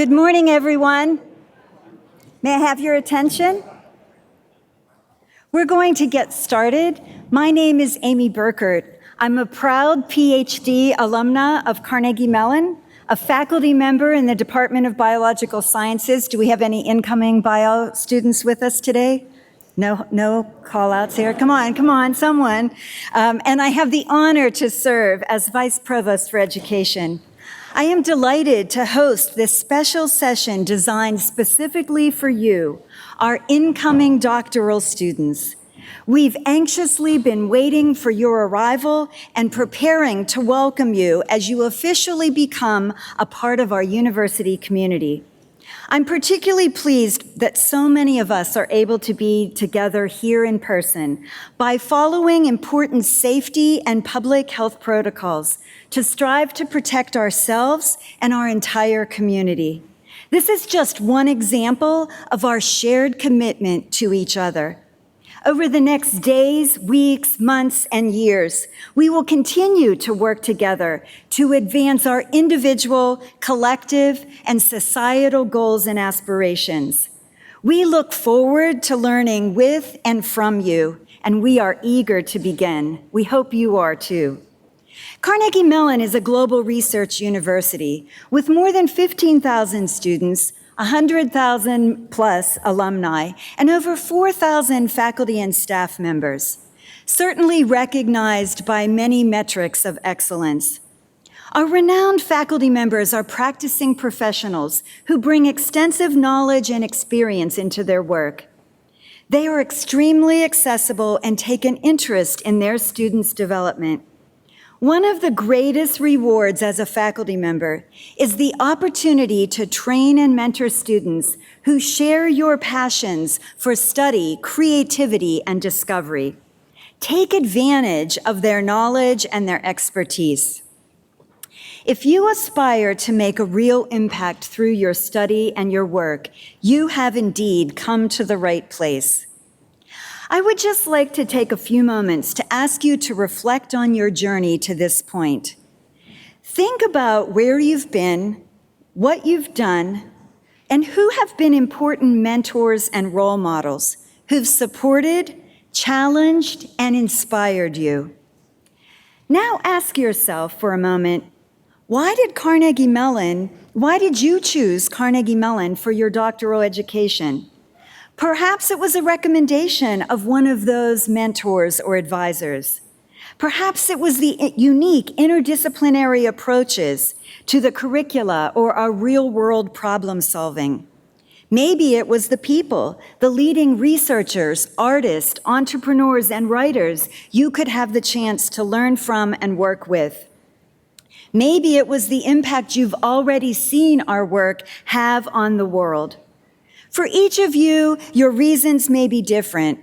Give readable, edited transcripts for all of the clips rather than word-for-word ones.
Good morning, everyone. May I have your attention? We're going to get started. My name is Amy Burkert. I'm a proud PhD alumna of Carnegie Mellon, a faculty member in the Department of Biological Sciences. Do we have any incoming bio students with us today? No call outs here. Come on, someone. And I have the honor to serve as Vice Provost for Education. I am delighted to host this special session designed specifically for you, our incoming doctoral students. We've anxiously been waiting for your arrival and preparing to welcome you as you officially become a part of our university community. I'm particularly pleased that so many of us are able to be together here in person by following important safety and public health protocols to strive to protect ourselves and our entire community. This is just one example of our shared commitment to each other. Over the next days, weeks, months, and years, we will continue to work together to advance our individual, collective, and societal goals and aspirations. We look forward to learning with and from you, and we are eager to begin. We hope you are too. Carnegie Mellon is a global research university with more than 15,000 students, 100,000 plus alumni, and over 4,000 faculty and staff members, certainly recognized by many metrics of excellence. Our renowned faculty members are practicing professionals who bring extensive knowledge and experience into their work. They are extremely accessible and take an interest in their students' development. One of the greatest rewards as a faculty member is the opportunity to train and mentor students who share your passions for study, creativity, and discovery. Take advantage of their knowledge and their expertise. If you aspire to make a real impact through your study and your work, you have indeed come to the right place. I would just like to take a few moments to ask you to reflect on your journey to this point. Think about where you've been, what you've done, and who have been important mentors and role models who've supported, challenged, and inspired you. Now ask yourself for a moment, why did you choose Carnegie Mellon for your doctoral education? Perhaps it was a recommendation of one of those mentors or advisors. Perhaps it was the unique interdisciplinary approaches to the curricula or our real-world problem solving. Maybe it was the people, the leading researchers, artists, entrepreneurs, and writers you could have the chance to learn from and work with. Maybe it was the impact you've already seen our work have on the world. For each of you, your reasons may be different,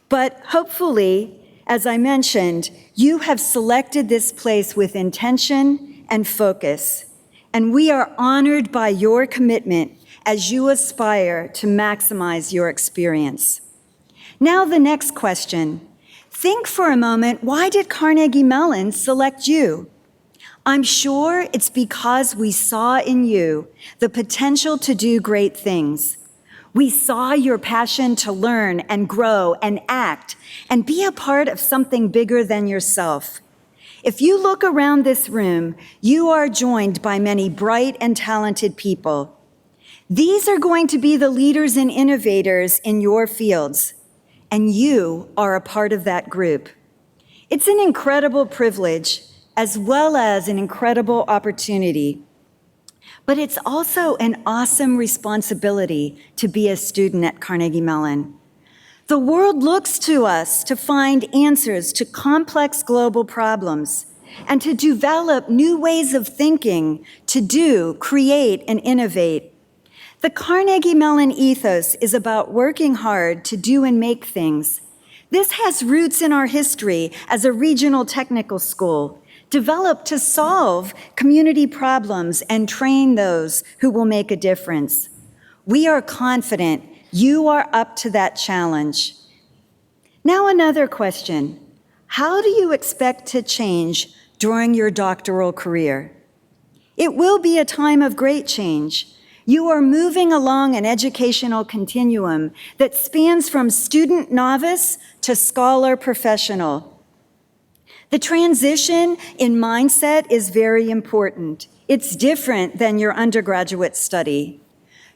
but hopefully, as I mentioned, you have selected this place with intention and focus, and we are honored by your commitment as you aspire to maximize your experience. Now the next question. Think for a moment, why did Carnegie Mellon select you? I'm sure it's because we saw in you the potential to do great things. We saw your passion to learn and grow and act and be a part of something bigger than yourself. If you look around this room, you are joined by many bright and talented people. These are going to be the leaders and innovators in your fields, and you are a part of that group. It's an incredible privilege as well as an incredible opportunity. But it's also an awesome responsibility to be a student at Carnegie Mellon. The world looks to us to find answers to complex global problems and to develop new ways of thinking, to do, create, and innovate. The Carnegie Mellon ethos is about working hard to do and make things. This has roots in our history as a regional technical school, developed to solve community problems and train those who will make a difference. We are confident you are up to that challenge. Now another question. How do you expect to change during your doctoral career? It will be a time of great change. You are moving along an educational continuum that spans from student novice to scholar professional. The transition in mindset is very important. It's different than your undergraduate study.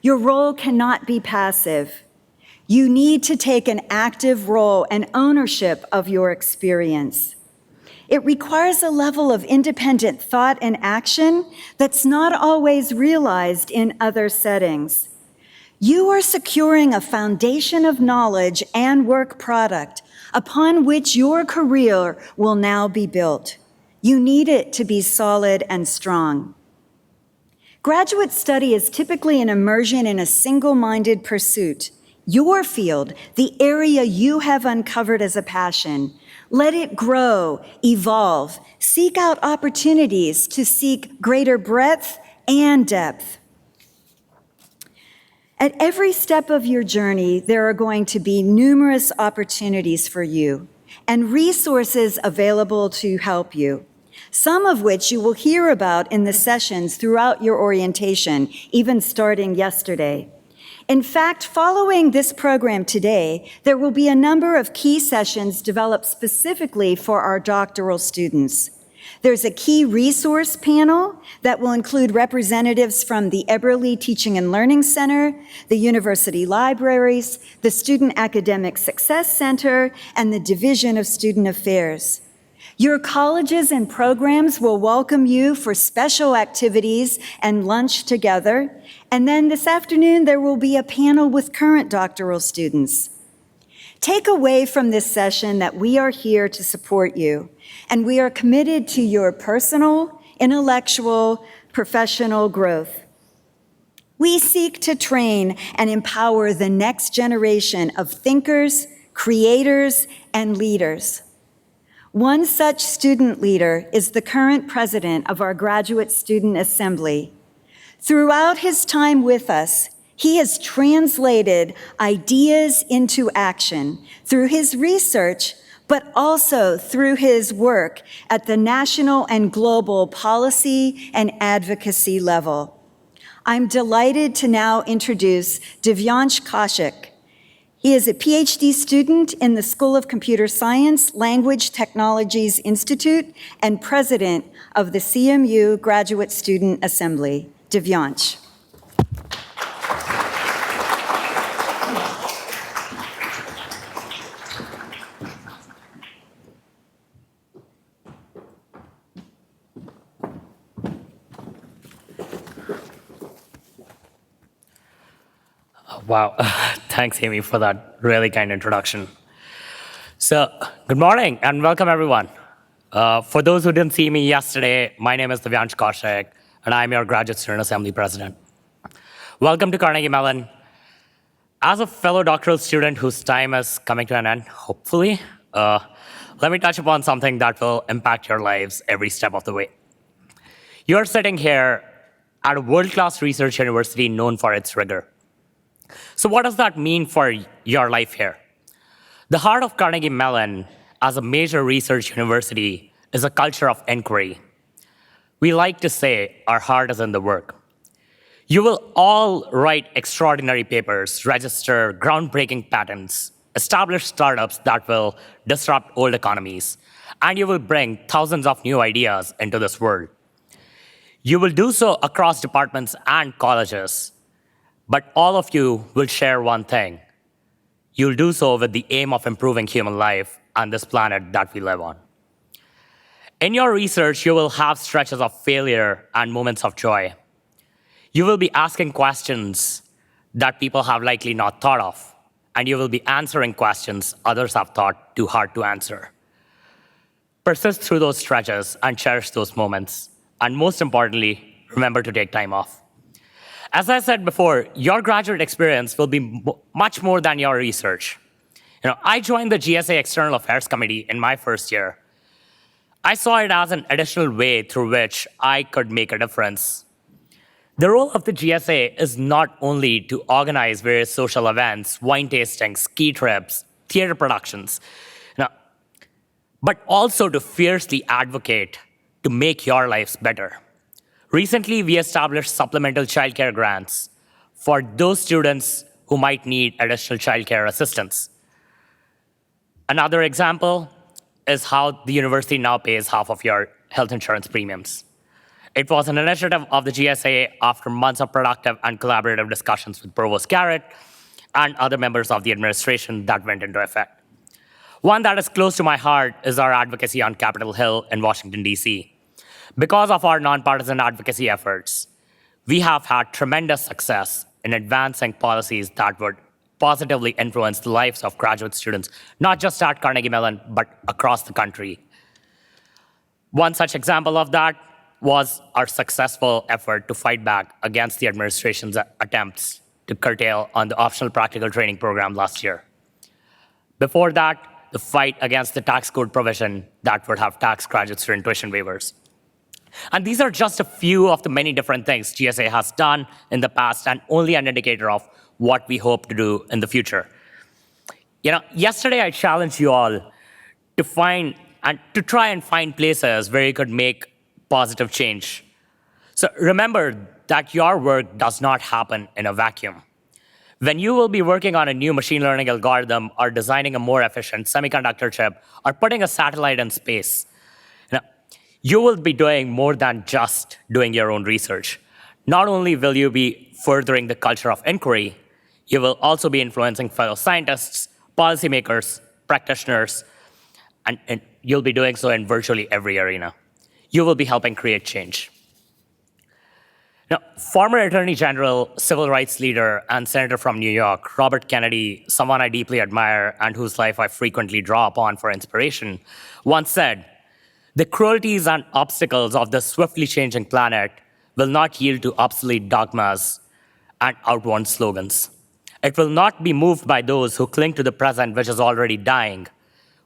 Your role cannot be passive. You need to take an active role and ownership of your experience. It requires a level of independent thought and action that's not always realized in other settings. You are securing a foundation of knowledge and work product upon which your career will now be built. You need it to be solid and strong. Graduate study is typically an immersion in a single-minded pursuit. Your field, the area you have uncovered as a passion. Let it grow, evolve, seek out opportunities to seek greater breadth and depth. At every step of your journey, there are going to be numerous opportunities for you and resources available to help you, some of which you will hear about in the sessions throughout your orientation, even starting yesterday. In fact, following this program today, there will be a number of key sessions developed specifically for our doctoral students. There's a key resource panel that will include representatives from the Eberly Teaching and Learning Center, the university libraries, the Student Academic Success Center, and the Division of Student Affairs. Your colleges and programs will welcome you for special activities and lunch together. And then this afternoon, there will be a panel with current doctoral students. Take away from this session that we are here to support you, and we are committed to your personal, intellectual, professional growth. We seek to train and empower the next generation of thinkers, creators, and leaders. One such student leader is the current president of our Graduate Student Assembly. Throughout his time with us, he has translated ideas into action through his research, but also through his work at the national and global policy and advocacy level. I'm delighted to now introduce Divyansh Kaushik. He is a PhD student in the School of Computer Science, Language Technologies Institute, and president of the CMU Graduate Student Assembly. Divyansh. Wow, thanks, Amy, for that really kind introduction. So, good morning and welcome, everyone. For those who didn't see me yesterday, my name is Divyansh Kaushik, and I'm your Graduate Student Assembly President. Welcome to Carnegie Mellon. As a fellow doctoral student whose time is coming to an end, hopefully, let me touch upon something that will impact your lives every step of the way. You're sitting here at a world-class research university known for its rigor. So what does that mean for your life here? The heart of Carnegie Mellon as a major research university is a culture of inquiry. We like to say our heart is in the work. You will all write extraordinary papers, register groundbreaking patents, establish startups that will disrupt old economies, and you will bring thousands of new ideas into this world. You will do so across departments and colleges. But all of you will share one thing. You'll do so with the aim of improving human life on this planet that we live on. In your research, you will have stretches of failure and moments of joy. You will be asking questions that people have likely not thought of, and you will be answering questions others have thought too hard to answer. Persist through those stretches and cherish those moments. And most importantly, remember to take time off. As I said before, your graduate experience will be much more than your research. I joined the GSA External Affairs Committee in my first year. I saw it as an additional way through which I could make a difference. The role of the GSA is not only to organize various social events, wine tastings, ski trips, theater productions, but also to fiercely advocate to make your lives better. Recently, we established supplemental childcare grants, for those students who might need additional childcare assistance. Another example is how the university now pays half of your health insurance premiums. It was an initiative of the GSA after months of productive and collaborative discussions with Provost Garrett and other members of the administration that went into effect. One that is close to my heart is our advocacy on Capitol Hill in Washington, D.C. Because of our nonpartisan advocacy efforts, we have had tremendous success in advancing policies that would positively influence the lives of graduate students, not just at Carnegie Mellon, but across the country. One such example of that was our successful effort to fight back against the administration's attempts to curtail on the optional practical training program last year. Before that, the fight against the tax code provision that would have taxed graduate student tuition waivers. And these are just a few of the many different things GSA has done in the past and only an indicator of what we hope to do in the future. Yesterday I challenged you all to try and find places where you could make positive change. So remember that your work does not happen in a vacuum. When you will be working on a new machine learning algorithm or designing a more efficient semiconductor chip or putting a satellite in space, you will be doing more than just doing your own research. Not only will you be furthering the culture of inquiry, you will also be influencing fellow scientists, policymakers, practitioners, and you'll be doing so in virtually every arena. You will be helping create change. Now, former Attorney General, civil rights leader, and senator from New York, Robert Kennedy, someone I deeply admire and whose life I frequently draw upon for inspiration, once said, "The cruelties and obstacles of this swiftly changing planet will not yield to obsolete dogmas and outworn slogans. It will not be moved by those who cling to the present which is already dying,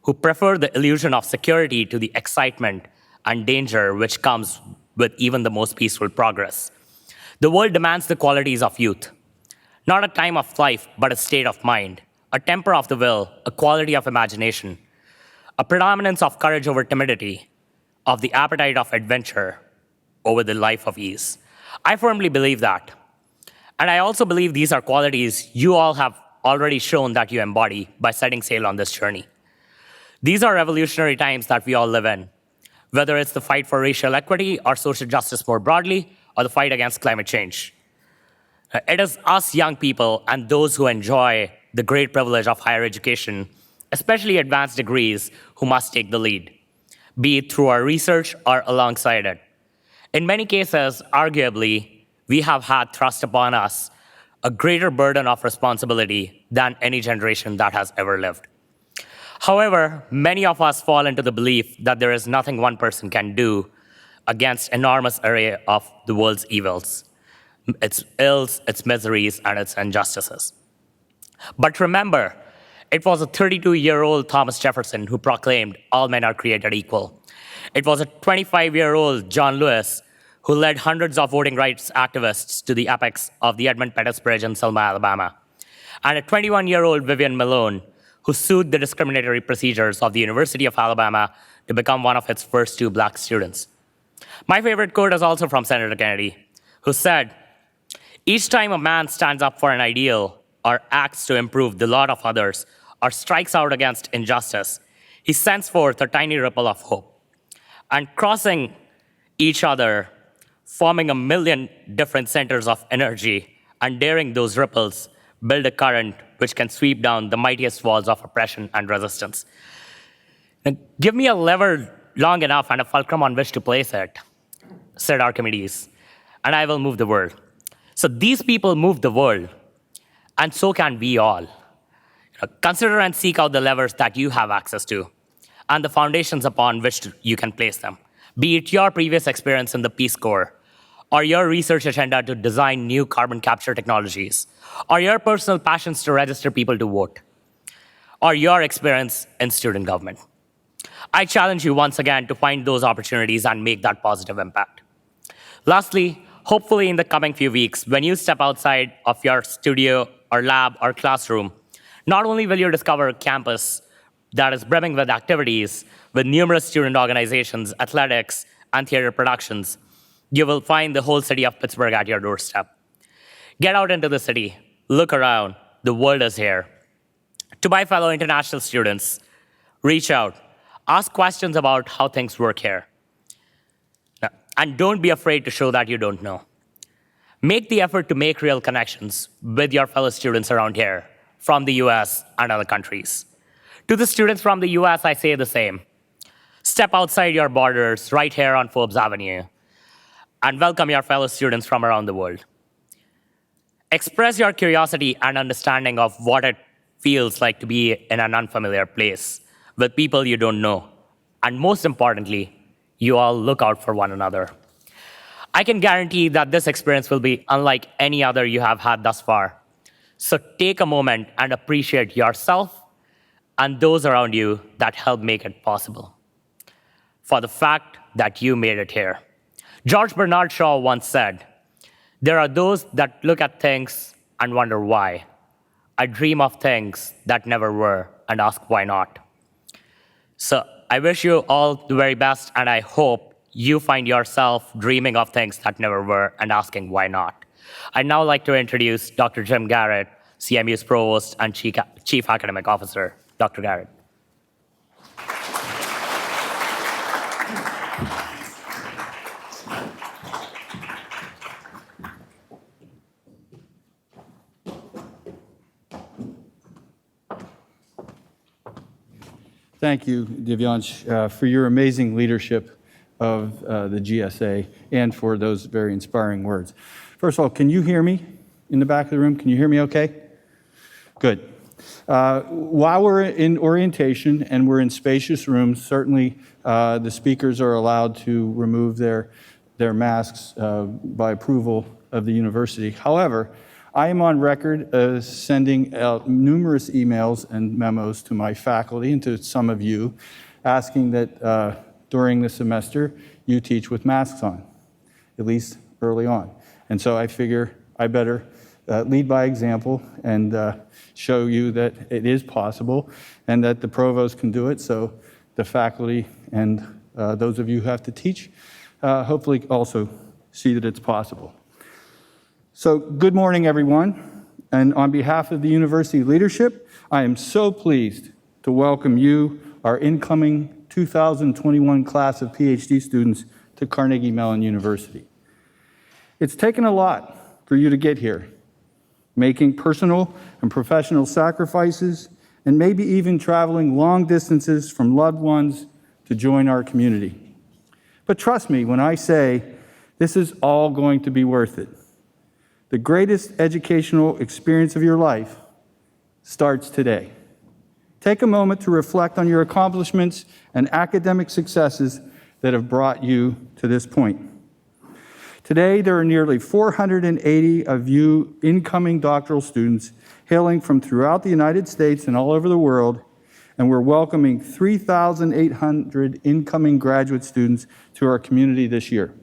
who prefer the illusion of security to the excitement and danger which comes with even the most peaceful progress. The world demands the qualities of youth, not a time of life, but a state of mind, a temper of the will, a quality of imagination, a predominance of courage over timidity, of the appetite of adventure over the life of ease." I firmly believe that. And I also believe these are qualities you all have already shown that you embody by setting sail on this journey. These are revolutionary times that we all live in, whether it's the fight for racial equity or social justice more broadly, or the fight against climate change. It is us young people and those who enjoy the great privilege of higher education, especially advanced degrees, who must take the lead, be it through our research or alongside it. In many cases, arguably, we have had thrust upon us a greater burden of responsibility than any generation that has ever lived. However, many of us fall into the belief that there is nothing one person can do against enormous array of the world's evils, its ills, its miseries, and its injustices. But remember, it was a 32-year-old Thomas Jefferson who proclaimed all men are created equal. It was a 25-year-old John Lewis who led hundreds of voting rights activists to the apex of the Edmund Pettus Bridge in Selma, Alabama. And a 21-year-old Vivian Malone who sued the discriminatory procedures of the University of Alabama to become one of its first 2 black students. My favorite quote is also from Senator Kennedy, who said, "Each time a man stands up for an ideal or acts to improve the lot of others or strikes out against injustice, he sends forth a tiny ripple of hope. And crossing each other, forming a million different centers of energy, and daring those ripples, build a current which can sweep down the mightiest walls of oppression and resistance." Now, give me a lever long enough and a fulcrum on which to place it, said Archimedes, and I will move the world. So these people moved the world, and so can we all. Consider and seek out the levers that you have access to, and the foundations upon which you can place them, be it your previous experience in the Peace Corps, or your research agenda to design new carbon capture technologies, or your personal passions to register people to vote, or your experience in student government. I challenge you once again to find those opportunities and make that positive impact. Lastly, hopefully in the coming few weeks, when you step outside of your studio or lab or classroom, not only will you discover a campus that is brimming with activities, with numerous student organizations, athletics, and theater productions, you will find the whole city of Pittsburgh at your doorstep. Get out into the city, look around, the world is here. To my fellow international students, reach out, ask questions about how things work here. And don't be afraid to show that you don't know. Make the effort to make real connections with your fellow students around here, from the US and other countries. To the students from the US, I say the same. Step outside your borders right here on Forbes Avenue and welcome your fellow students from around the world. Express your curiosity and understanding of what it feels like to be in an unfamiliar place with people you don't know. And most importantly, you all look out for one another. I can guarantee that this experience will be unlike any other you have had thus far. So take a moment and appreciate yourself and those around you that helped make it possible. For the fact that you made it here. George Bernard Shaw once said, "There are those that look at things and wonder why. I dream of things that never were and ask why not." So I wish you all the very best, and I hope you find yourself dreaming of things that never were and asking why not. I'd now like to introduce Dr. Jim Garrett, CMU's Provost and Chief Academic Officer. Dr. Garrett. Thank you, Divyansh, for your amazing leadership of the GSA and for those very inspiring words. First of all, can you hear me in the back of the room? Can you hear me okay? Good. While we're in orientation and we're in spacious rooms, certainly the speakers are allowed to remove their masks by approval of the university. However, I am on record as sending out numerous emails and memos to my faculty and to some of you asking that during the semester you teach with masks on, at least early on. And so I figure I better lead by example and show you that it is possible and that the provost can do it, so the faculty and those of you who have to teach hopefully also see that it's possible. So good morning, everyone. And on behalf of the university leadership, I am so pleased to welcome you, our incoming 2021 class of PhD students, to Carnegie Mellon University. It's taken a lot for you to get here, making personal and professional sacrifices, and maybe even traveling long distances from loved ones to join our community. But trust me when I say this is all going to be worth it. The greatest educational experience of your life starts today. Take a moment to reflect on your accomplishments and academic successes that have brought you to this point. Today, there are nearly 480 of you incoming doctoral students hailing from throughout the United States and all over the world, and we're welcoming 3,800 incoming graduate students to our community this year.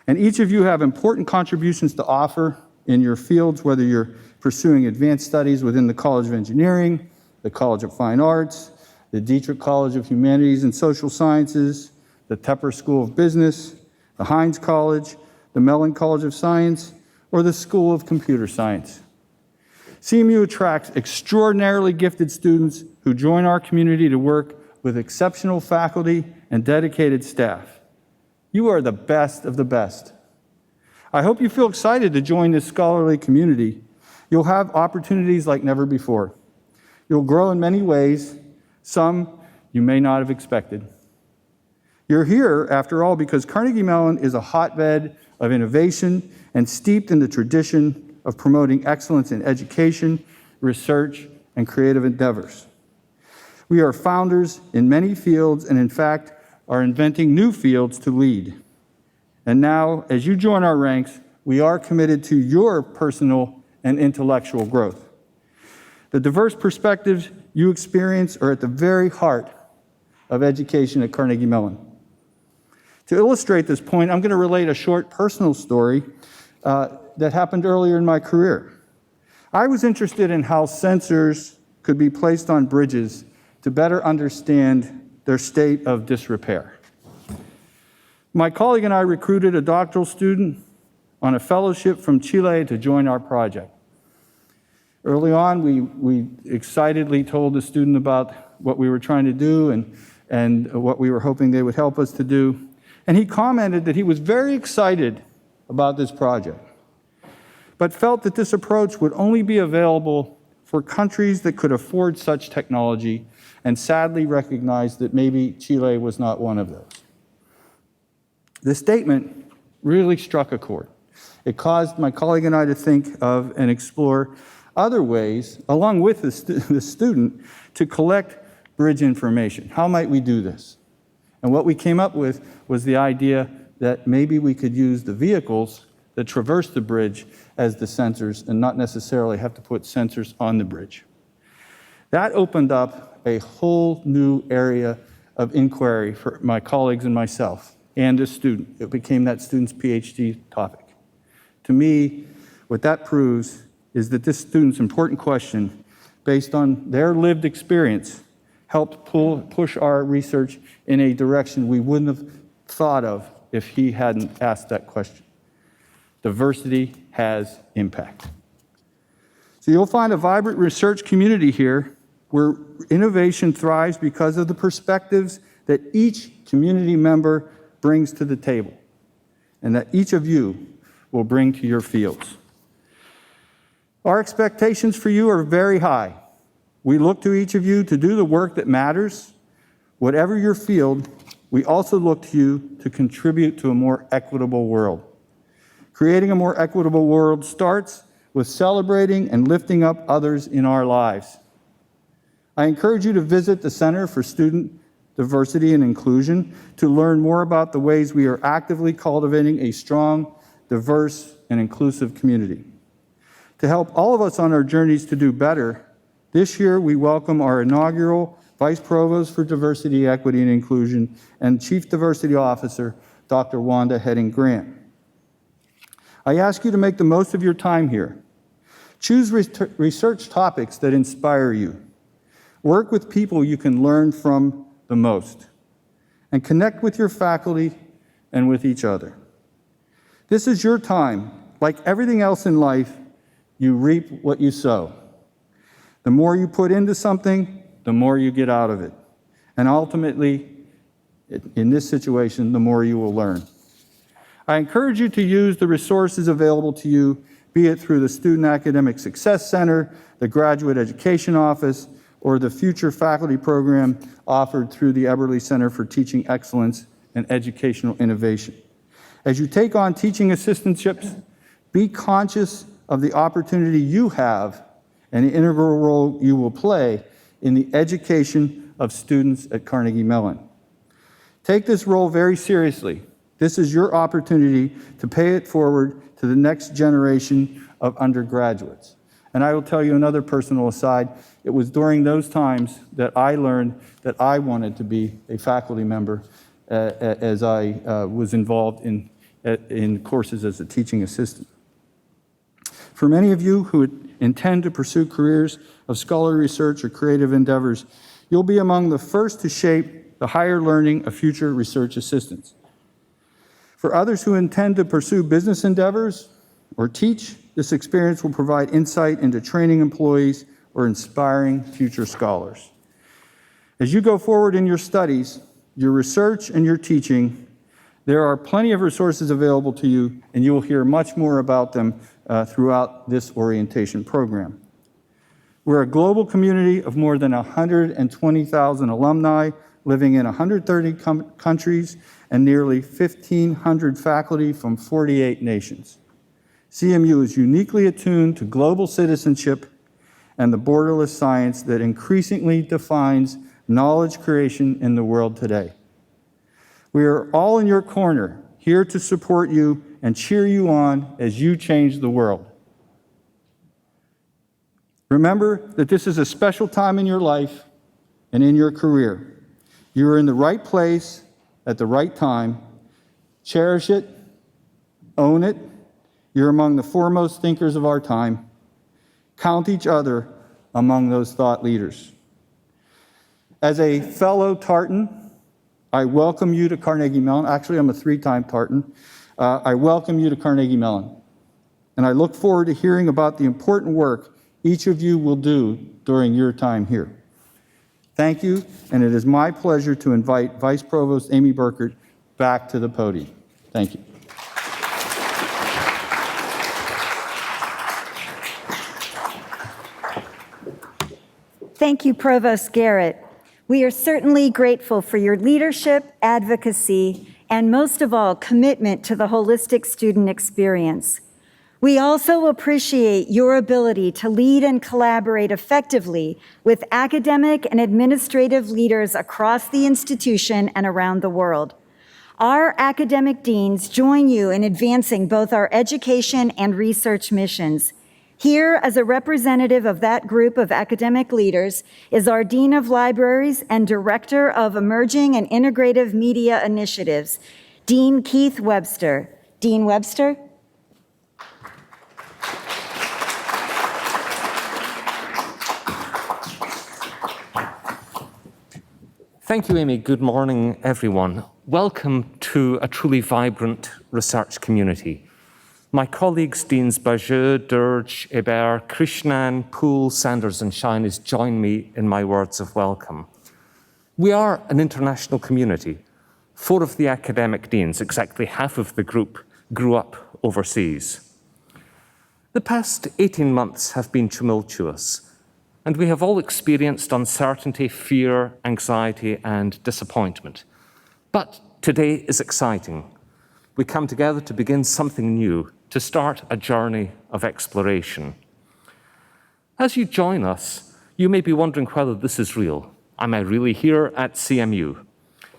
And each of you have important contributions to offer in your fields, whether you're pursuing advanced studies within the College of Engineering, the College of Fine Arts, the Dietrich College of Humanities and Social Sciences, the Tepper School of Business, the Heinz College, the Mellon College of Science, or the School of Computer Science. CMU attracts extraordinarily gifted students who join our community to work with exceptional faculty and dedicated staff. You are the best of the best. I hope you feel excited to join this scholarly community. You'll have opportunities like never before. You'll grow in many ways, some you may not have expected. You're here, after all, because Carnegie Mellon is a hotbed of innovation and steeped in the tradition of promoting excellence in education, research, and creative endeavors. We are founders in many fields and, in fact, are inventing new fields to lead. And now, as you join our ranks, we are committed to your personal and intellectual growth. The diverse perspectives you experience are at the very heart of education at Carnegie Mellon. To illustrate this point, I'm going to relate a short personal story that happened earlier in my career. I was interested in how sensors could be placed on bridges to better understand their state of disrepair. My colleague and I recruited a doctoral student on a fellowship from Chile to join our project. Early on, we excitedly told the student about what we were trying to do and what we were hoping they would help us to do. And he commented that he was very excited about this project, but felt that this approach would only be available for countries that could afford such technology, and sadly recognized that maybe Chile was not one of those. This statement really struck a chord. It caused my colleague and I to think of and explore other ways, along with the student, to collect bridge information. How might we do this? And what we came up with was the idea that maybe we could use the vehicles that traverse the bridge as the sensors and not necessarily have to put sensors on the bridge. That opened up a whole new area of inquiry for my colleagues and myself and the student. It became that student's PhD topic. To me, what that proves is that this student's important question, based on their lived experience, helped push our research in a direction we wouldn't have thought of if he hadn't asked that question. Diversity has impact. So you'll find a vibrant research community here where innovation thrives because of the perspectives that each community member brings to the table and that each of you will bring to your fields. Our expectations for you are very high. We look to each of you to do the work that matters. Whatever your field, we also look to you to contribute to a more equitable world. Creating a more equitable world starts with celebrating and lifting up others in our lives. I encourage you to visit the Center for Student Diversity and Inclusion to learn more about the ways we are actively cultivating a strong, diverse, and inclusive community. To help all of us on our journeys to do better, this year we welcome our inaugural Vice Provost for Diversity, Equity, and Inclusion and Chief Diversity Officer, Dr. Wanda Heading-Grant. I ask you to make the most of your time here. Choose research topics that inspire you. Work with people you can learn from the most. And connect with your faculty and with each other. This is your time. Like everything else in life, you reap what you sow. The more you put into something, the more you get out of it. And ultimately, in this situation, the more you will learn. I encourage you to use the resources available to you, be it through the Student Academic Success Center, the Graduate Education Office, or the Future Faculty Program offered through the Eberly Center for Teaching Excellence and Educational Innovation. As you take on teaching assistantships, be conscious of the opportunity you have and the integral role you will play in the education of students at Carnegie Mellon. Take this role very seriously. This is your opportunity to pay it forward to the next generation of undergraduates. And I will tell you another personal aside. It was during those times that I learned that I wanted to be a faculty member as I was involved in courses as a teaching assistant. For many of you who intend to pursue careers of scholarly research or creative endeavors, you'll be among the first to shape the higher learning of future research assistants. For others who intend to pursue business endeavors or teach, this experience will provide insight into training employees or inspiring future scholars. As you go forward in your studies, your research, and your teaching, there are plenty of resources available to you, and you will hear much more about them throughout this orientation program. We're a global community of more than 120,000 alumni living in 130 countries and nearly 1,500 faculty from 48 nations. CMU is uniquely attuned to global citizenship and the borderless science that increasingly defines knowledge creation in the world today. We are all in your corner, here to support you and cheer you on as you change the world. Remember that this is a special time in your life and in your career. You are in the right place at the right time. Cherish it, own it. You're among the foremost thinkers of our time. Count each other among those thought leaders. As a fellow Tartan, I welcome you to Carnegie Mellon. Actually, I'm a 3-time Tartan. I welcome you to Carnegie Mellon, and I look forward to hearing about the important work each of you will do during your time here. Thank you, and it is my pleasure to invite Vice Provost Amy Burkert back to the podium. Thank you. Thank you, Provost Garrett. We are certainly grateful for your leadership, advocacy, and most of all, commitment to the holistic student experience. We also appreciate your ability to lead and collaborate effectively with academic and administrative leaders across the institution and around the world. Our academic deans join you in advancing both our education and research missions. Here, as a representative of that group of academic leaders, is our Dean of Libraries and Director of Emerging and Integrative Media Initiatives, Dean Keith Webster. Dean Webster? Thank you, Amy. Good morning, everyone. Welcome to a truly vibrant research community. My colleagues, Deans Bajeux, Durge, Hébert, Krishnan, Poole, Sanders, and Shines join me in my words of welcome. We are an international community. 4 of the academic deans, exactly half of the group, grew up overseas. The past 18 months have been tumultuous, and we have all experienced uncertainty, fear, anxiety, and disappointment. But today is exciting. We come together to begin something new, to start a journey of exploration. As you join us, you may be wondering whether this is real. Am I really here at CMU?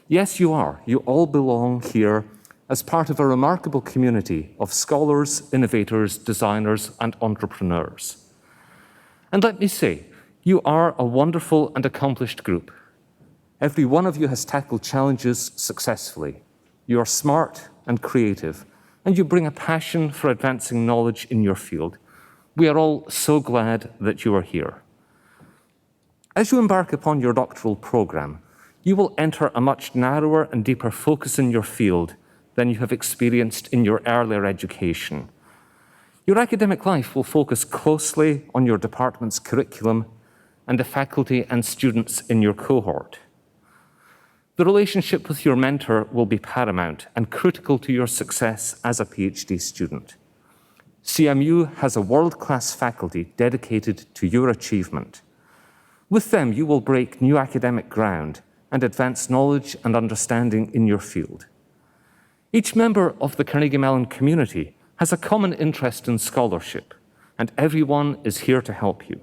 Yes, you are. You all belong here as part of a remarkable community of scholars, innovators, designers, and entrepreneurs. And let me say, you are a wonderful and accomplished group. Every one of you has tackled challenges successfully. You are smart and creative, and you bring a passion for advancing knowledge in your field. We are all so glad that you are here. As you embark upon your doctoral program, you will enter a much narrower and deeper focus in your field than you have experienced in your earlier education. Your academic life will focus closely on your department's curriculum and the faculty and students in your cohort. The relationship with your mentor will be paramount and critical to your success as a PhD student. CMU has a world-class faculty dedicated to your achievement. With them, you will break new academic ground and advance knowledge and understanding in your field. Each member of the Carnegie Mellon community has a common interest in scholarship, and everyone is here to help you.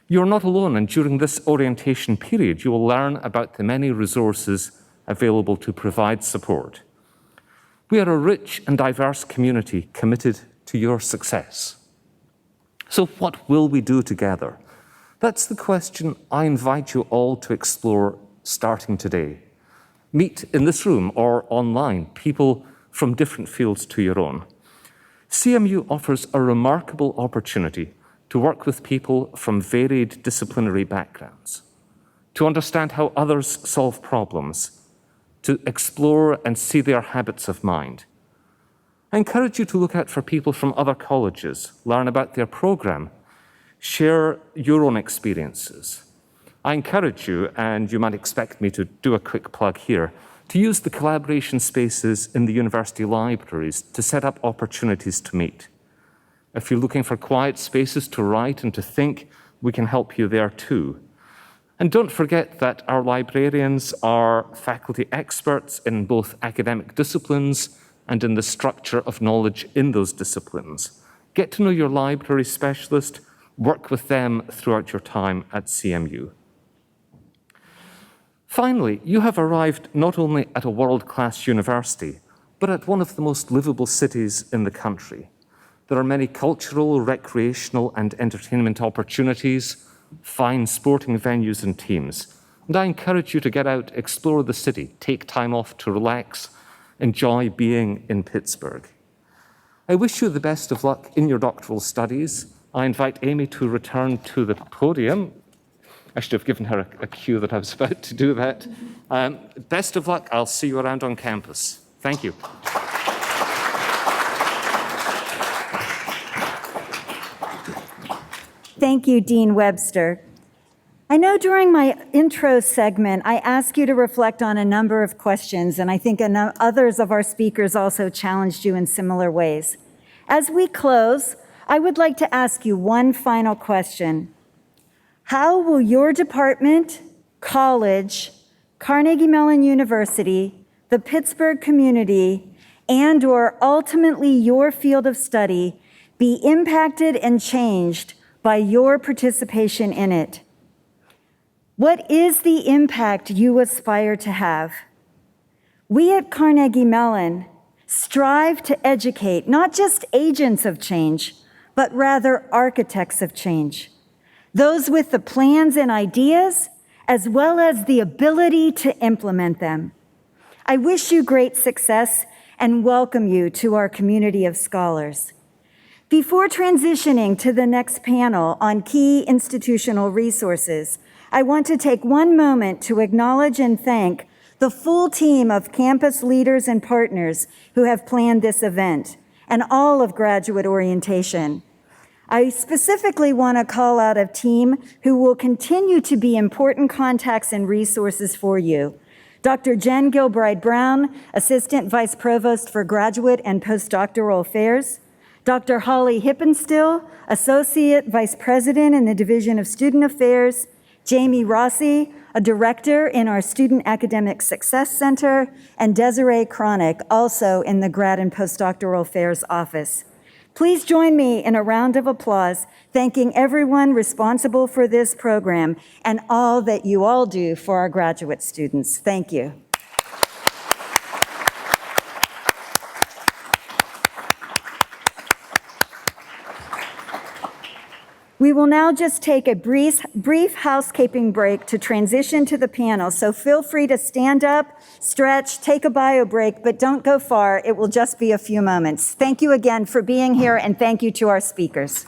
You're not alone, and during this orientation period, you will learn about the many resources available to provide support. We are a rich and diverse community committed to your success. So what will we do together? That's the question I invite you all to explore starting today. Meet in this room or online people from different fields to your own. CMU offers a remarkable opportunity to work with people from varied disciplinary backgrounds, to understand how others solve problems, to explore and see their habits of mind. I encourage you to look out for people from other colleges, learn about their program, share your own experiences. I encourage you, and you might expect me to do a quick plug here, to use the collaboration spaces in the university libraries to set up opportunities to meet. If you're looking for quiet spaces to write and to think, we can help you there too. And don't forget that our librarians are faculty experts in both academic disciplines and in the structure of knowledge in those disciplines. Get to know your library specialist, work with them throughout your time at CMU. Finally, you have arrived not only at a world-class university, but at one of the most livable cities in the country. There are many cultural, recreational, and entertainment opportunities, fine sporting venues and teams. And I encourage you to get out, explore the city, take time off to relax, enjoy being in Pittsburgh. I wish you the best of luck in your doctoral studies. I invite Amy to return to the podium. I should have given her a cue that I was about to do that. Best of luck. I'll see you around on campus. Thank you. thank you, Dean Webster. I know during my intro segment, I asked you to reflect on a number of questions, and I think others of our speakers also challenged you in similar ways. As we close, I would like to ask you one final question. How will your department, college, Carnegie Mellon University, the Pittsburgh community, and/or ultimately your field of study be impacted and changed by your participation in it? What is the impact you aspire to have? We at Carnegie Mellon strive to educate not just agents of change, but rather architects of change. Those with the plans and ideas, as well as the ability to implement them. I wish you great success and welcome you to our community of scholars. Before transitioning to the next panel on key institutional resources, I want to take one moment to acknowledge and thank the full team of campus leaders and partners who have planned this event and all of graduate orientation. I specifically want to call out a team who will continue to be important contacts and resources for you. Dr. Jen Gilbride-Brown, Assistant Vice Provost for Graduate and Postdoctoral Affairs, Dr. Holly Hippenstill, Associate Vice President in the Division of Student Affairs, Jamie Rossi, a director in our Student Academic Success Center, and Desiree Cronick, also in the Grad and Postdoctoral Affairs Office. Please join me in a round of applause, thanking everyone responsible for this program and all that you all do for our graduate students. Thank you. We will now just take a brief housekeeping break to transition to the panel, so feel free to stand up, stretch, take a bio break, but don't go far. It will just be a few moments. Thank you again for being here, and thank you to our speakers.